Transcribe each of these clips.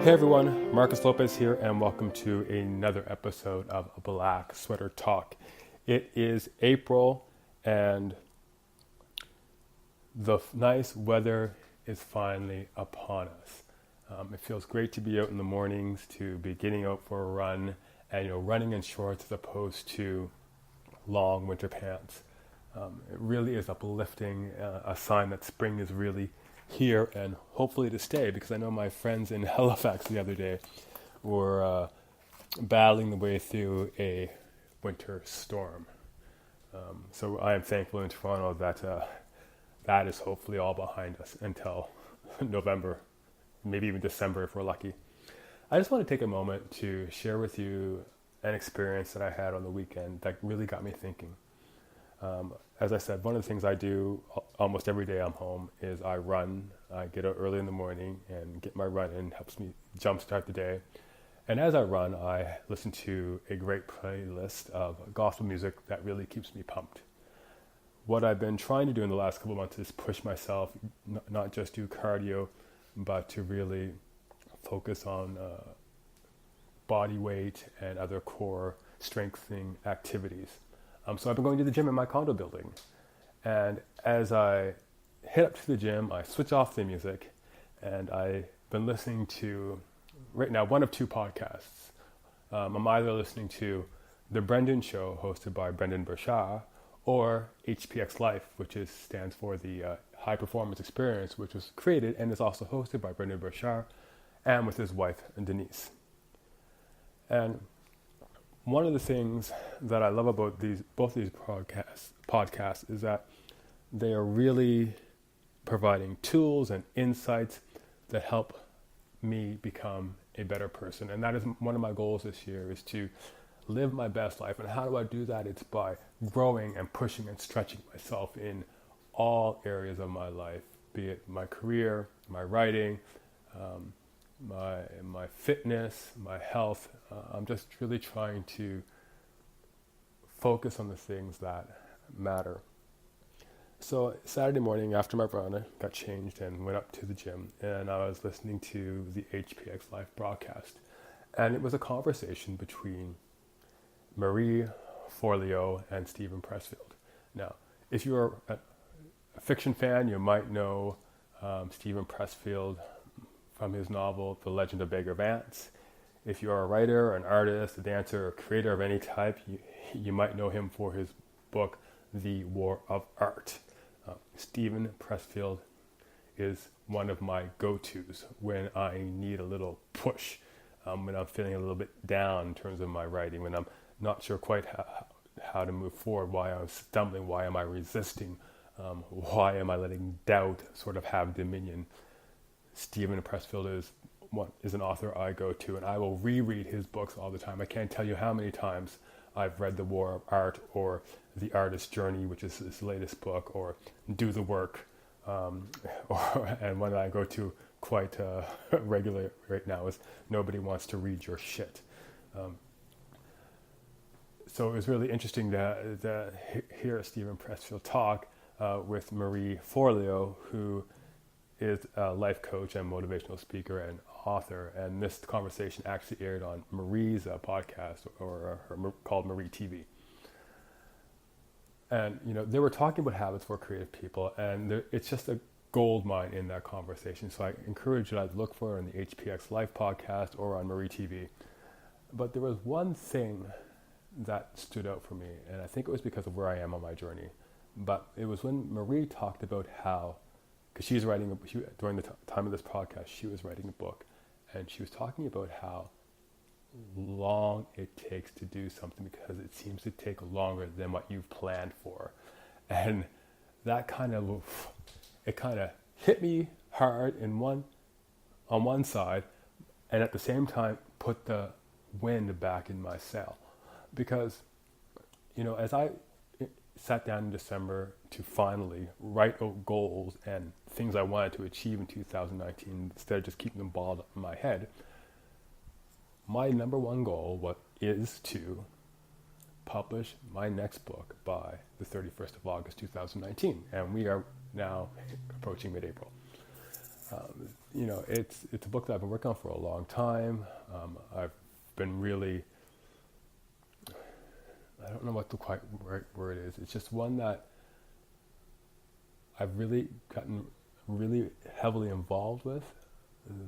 Hey everyone, Marcus Lopez here, and welcome to another episode of Black Sweater Talk. It is April, and the nice weather is finally upon us. It feels great to be out in the mornings, to be getting out for a run, and running in shorts as opposed to long winter pants. It really is uplifting, a sign that spring is really here and hopefully to stay, because I know my friends in Halifax the other day were battling the way through a winter storm. So I am thankful in Toronto that that is hopefully all behind us until November, maybe even December if we're lucky. I just want to take a moment to share with you an experience that I had on the weekend that really got me thinking. As I said, one of the things I do almost every day I'm home is I run. I get out early in the morning and get my run in, helps me jumpstart the day. And as I run, I listen to a great playlist of gospel music that really keeps me pumped. What I've been trying to do in the last couple of months is push myself, not just do cardio, but to really focus on body weight and other core strengthening activities. So I've been going to the gym in my condo building. And as I head up to the gym, I switch off the music, and I've been listening to, right now, one of two podcasts. I'm either listening to The Brendan Show, hosted by Brendan Burchard, or HPX Life, which stands for the High Performance Experience, which was created and is also hosted by Brendan Burchard and with his wife, Denise. And one of the things that I love about both these podcasts is that they are really providing tools and insights that help me become a better person. And that is one of my goals this year, is to live my best life. And how do I do that? It's by growing and pushing and stretching myself in all areas of my life, be it my career, my writing, my fitness, my health. I'm just really trying to focus on the things that matter. So Saturday morning after my run, I got changed and went up to the gym, and I was listening to the HPX Live broadcast. And it was a conversation between Marie Forleo and Steven Pressfield. Now, if you're a fiction fan, you might know Steven Pressfield from his novel, The Legend of Bagger Vance. If you are a writer, an artist, a dancer, or creator of any type, you might know him for his book, The War of Art. Steven Pressfield is one of my go-tos when I need a little push, when I'm feeling a little bit down in terms of my writing, when I'm not sure quite how to move forward, why I'm stumbling, why am I resisting, why am I letting doubt sort of have dominion. Steven Pressfield is an author I go to, and I will reread his books all the time. I can't tell you how many times I've read The War of Art, or The Artist's Journey, which is his latest book, or Do the Work, and one that I go to quite regularly right now is Nobody Wants to Read Your Shit. So it was really interesting to hear Steven Pressfield talk with Marie Forleo, who is a life coach and motivational speaker and author. And this conversation actually aired on Marie's podcast, or called Marie TV. And they were talking about habits for creative people, and it's just a gold mine in that conversation. So I encourage you to look for it on the HPX Life podcast or on Marie TV. But there was one thing that stood out for me, and I think it was because of where I am on my journey. But it was when Marie talked about how, because she's writing, during the time of this podcast, she was writing a book, and she was talking about how long it takes to do something because it seems to take longer than what you've planned for. And that kind of hit me hard on one side, and at the same time put the wind back in my sail. Because, as I sat down in December to finally write out goals and things I wanted to achieve in 2019, instead of just keeping them balled up in my head, my number one goal is to publish my next book by the 31st of August 2019, and we are now approaching mid-April. it's a book that I've been working on for a long time. I've been really, I don't know what the quite right word is. It's just one that I've really gotten really heavily involved with,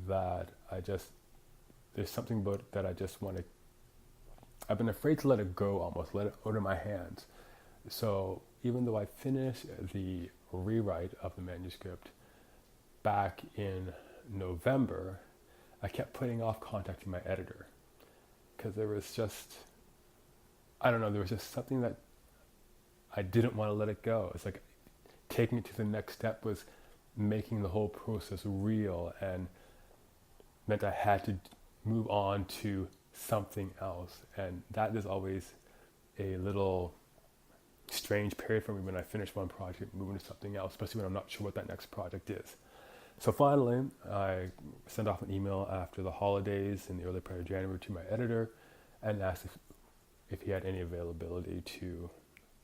that there's something about it that I just want to, I've been afraid to let it go almost, let it out of my hands. So even though I finished the rewrite of the manuscript back in November, I kept putting off contacting my editor because there was just, I don't know, there was just something that I didn't want to let it go. It's like taking it to the next step was making the whole process real, and meant I had to move on to something else. And that is always a little strange period for me when I finish one project, moving to something else, especially when I'm not sure what that next project is. So finally, I sent off an email after the holidays in the early part of January to my editor and asked if he had any availability to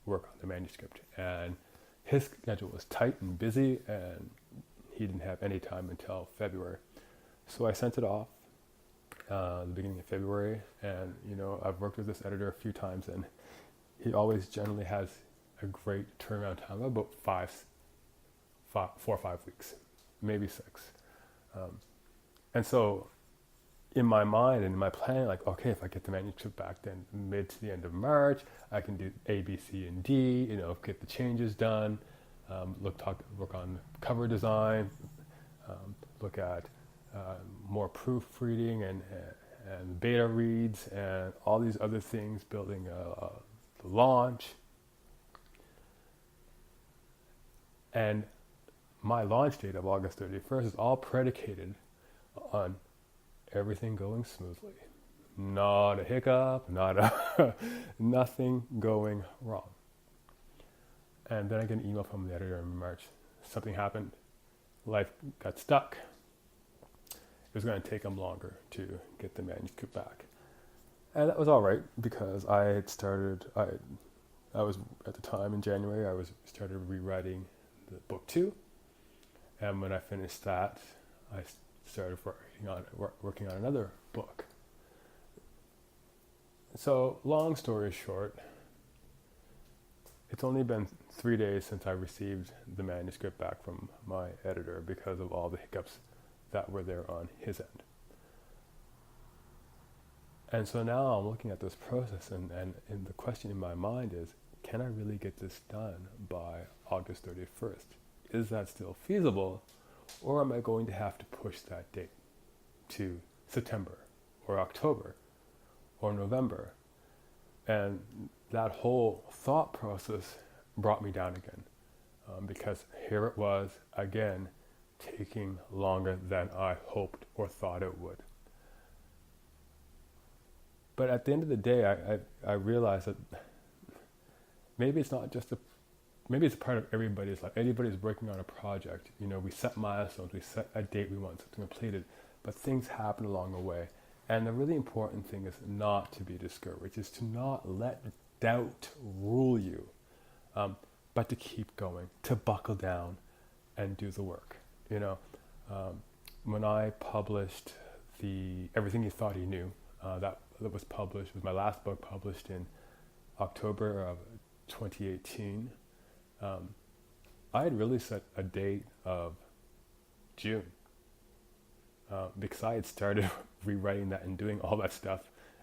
work on the manuscript. And his schedule was tight and busy, and he didn't have any time until February. So I sent it off the beginning of February, and I've worked with this editor a few times, and he always generally has a great turnaround time of about 4 or 5 weeks, maybe 6. And so in my mind and in my plan, like, okay, if I get the manuscript back then mid to the end of March, I can do A, B, C, and D, get the changes done, work on cover design, look at more proofreading and beta reads and all these other things, building the launch. And my launch date of August 31st is all predicated on everything going smoothly. Not a hiccup, nothing going wrong. And then I get an email from the editor in March. Something happened. Life got stuck. It was going to take him longer to get the manuscript back. And that was all right, because I was at the time in January, I started rewriting the book 2. And when I finished that, I started working on another book. So long story short, it's only been 3 days since I received the manuscript back from my editor because of all the hiccups that were there on his end. And so now I'm looking at this process, and the question in my mind is, can I really get this done by August 31st? Is that still feasible, or am I going to have to push that date to September or October or November? And that whole thought process brought me down again, because here it was again taking longer than I hoped or thought it would. But at the end of the day, I realized that maybe it's not just maybe it's a part of everybody's life. Everybody's working on a project. We set milestones, we set a date we want something completed, but things happen along the way. And the really important thing is not to be discouraged, is to not let doubt rule you, but to keep going, to buckle down and do the work. When I published the Everything You Thought He Knew, that was my last book, published in October of 2018. I had really set a date of June, because I had started rewriting that and doing all that stuff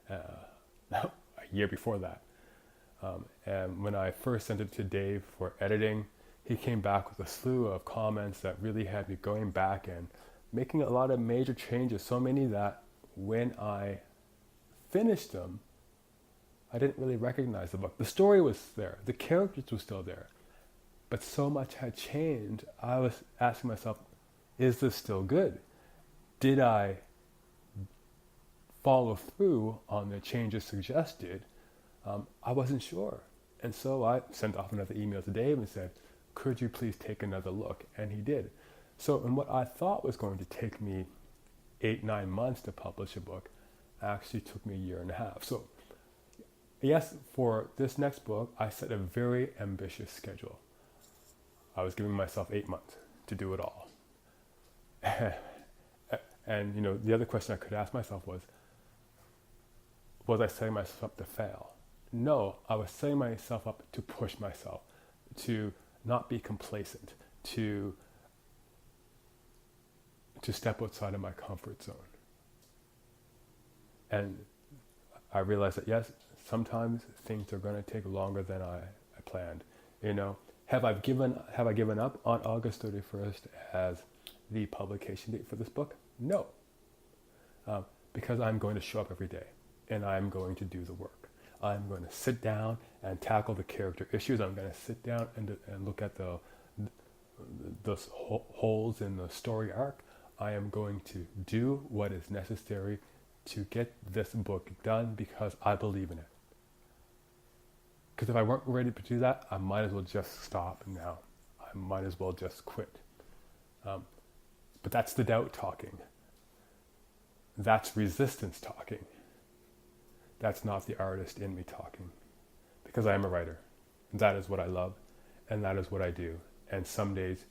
a year before that. And when I first sent it to Dave for editing, he came back with a slew of comments that really had me going back and making a lot of major changes, so many that when I finished them, I didn't really recognize the book. The story was there, the characters were still there, but so much had changed. I was asking myself, is this still good? Did I follow through on the changes suggested? I wasn't sure. And so I sent off another email to Dave and said, could you please take another look? And he did. So in what I thought was going to take me 8-9 months to publish a book, actually took me a year and a half. So yes, for this next book, I set a very ambitious schedule. I was giving myself 8 months to do it all. And, the other question I could ask myself was I setting myself up to fail? No, I was setting myself up to push myself, to not be complacent, to step outside of my comfort zone. And I realized that, yes, sometimes things are going to take longer than I planned. Have I given up on August 31st as the publication date for this book? No, because I'm going to show up every day and I'm going to do the work. I'm going to sit down and tackle the character issues. I'm going to sit down and look at the holes in the story arc. I am going to do what is necessary to get this book done because I believe in it. Because if I weren't ready to do that, I might as well just stop now. I might as well just quit. But that's the doubt talking. That's resistance talking. That's not the artist in me talking. Because I am a writer. That is what I love. And that is what I do. And some days,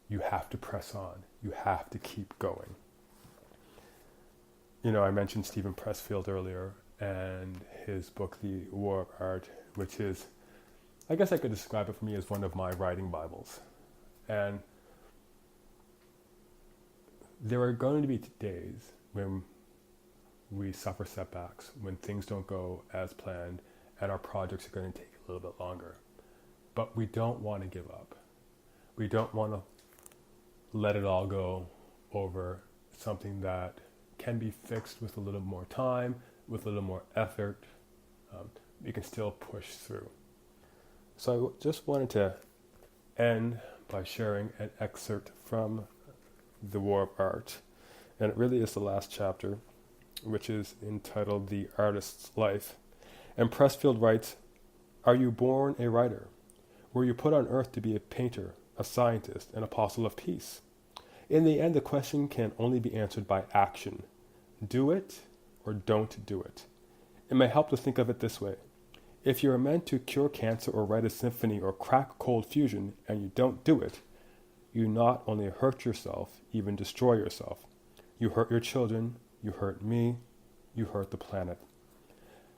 you have to press on. You have to keep going. I mentioned Steven Pressfield earlier and his book, The War of Art, which is, I guess I could describe it for me as one of my writing Bibles. And there are going to be days when we suffer setbacks, when things don't go as planned, and our projects are going to take a little bit longer. But we don't want to give up. We don't want to let it all go over something that can be fixed with a little more time, with a little more effort. We can still push through. So I just wanted to end by sharing an excerpt from The War of Art. And it really is the last chapter, which is entitled The Artist's Life. And Pressfield writes, "Are you born a writer? Were you put on earth to be a painter, a scientist, an apostle of peace? In the end, the question can only be answered by action. Do it or don't do it. It may help to think of it this way. If you are meant to cure cancer or write a symphony or crack cold fusion and you don't do it, you not only hurt yourself, even destroy yourself. You hurt your children, you hurt me, you hurt the planet.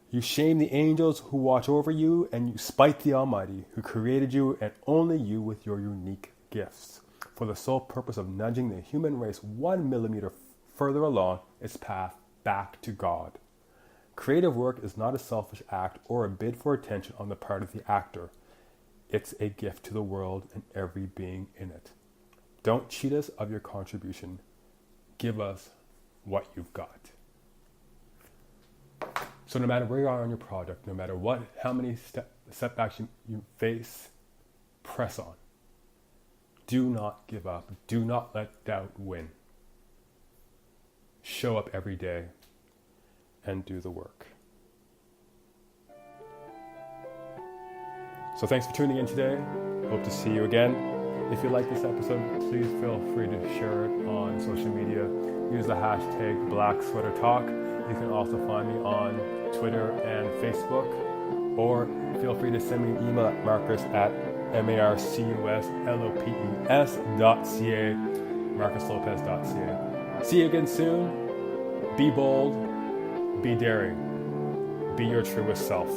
You shame the angels who watch over you, and you spite the Almighty who created you and only you with your unique gifts, for the sole purpose of nudging the human race 1 millimeter further along its path back to God. Creative work is not a selfish act or a bid for attention on the part of the actor. It's a gift to the world and every being in it. Don't cheat us of your contribution. Give us what you've got." So no matter where you are on your project, no matter how many setbacks you face, press on. Do not give up. Do not let doubt win. Show up every day and do the work. So thanks for tuning in today. Hope to see you again. If you like this episode, please feel free to share it on social media. Use the hashtag BlackSweaterTalk. You can also find me on Twitter and Facebook, or feel free to send me an email at marcus@marcuslopez.ca, marcuslopez.ca. See you again soon. Be bold, be daring, be your truest self.